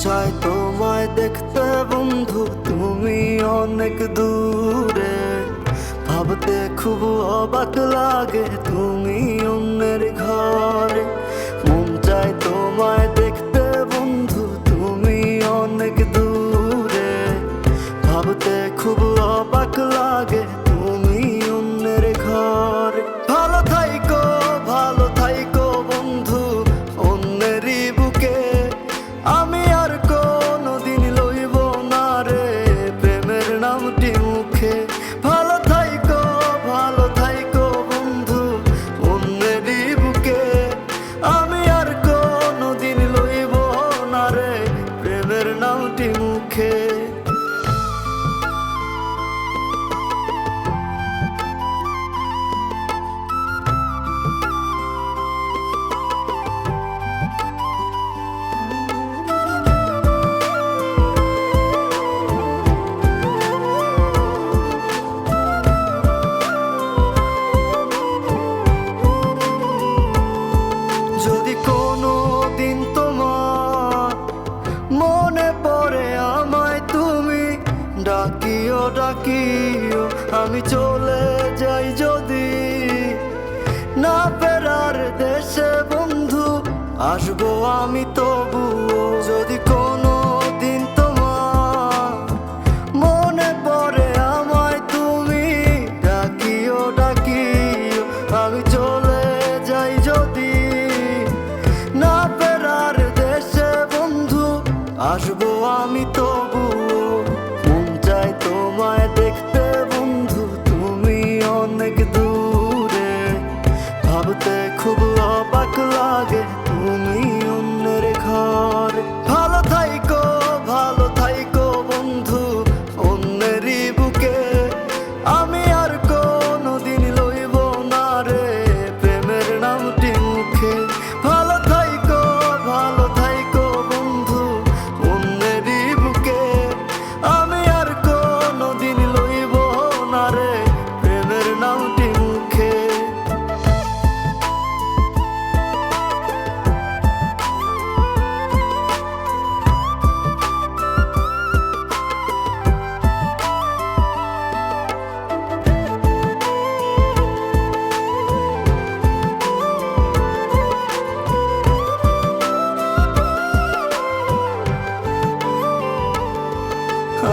চায় তোমায় দেখতে বন্ধু, তুমি অনেক দূরে। ভাবতে খুব অবাক লাগে তুমি অন্যের ঘরে। মন চায় তোমায় দেখতে বন্ধু, তুমি অনেক দূরে। ভাবতে খুব অবাক লাগে তুমি অন্যের ঘরে। ভালো থাইকো বন্ধু অন্যেরই বুকে। আমি আর কোনোদিন লইব না রে প্রেমের নামটি মুখে। ভালো থাইকো বন্ধু অন্যেরই বুকে। আমি আর কোনোদিন লইব না রে প্রেমের নামটি মুখে। যদি কোনো দিন তোমার মনে পড়ে আমায়, তুমি ডাকিও আমি চলে যাই যদি। না ফেরার দেশে বন্ধু আসবো আমি তবুও। যদি কোনো দিন তোমার মনে পড়ে আমায়, তুমি ডাকিও আমি চলে যাই যদি। না ফেরার দেশে বন্ধু আসবো আমি তবুও। মন চায় তোমায় দেখতে বন্ধু, তুমি অনেক দূরে। ভাবতে খুব অবাক লাগে তুমি অন্যের ঘরে। ভালো থাইকো বন্ধু অন্যেরই বুকে। আমি আর কোনোদিন লইব না রে প্রেমের নামটি মুখে। ভালো থাইকো বন্ধু অন্যেরই বুকে। আমি আর কোনোদিন লইব না রে প্রেমের নামটি মুখে।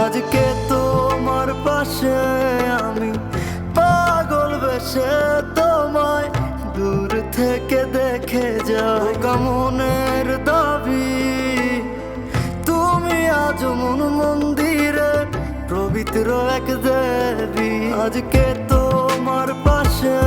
আজকে তোমার পাশে আমি পাগল বেশে তোমায় দূর থেকে দেখে যাই। মনের দাবি তুমি আজ মন্দিরে পবিত্র এক দেবী। আজকে তোমার পাশে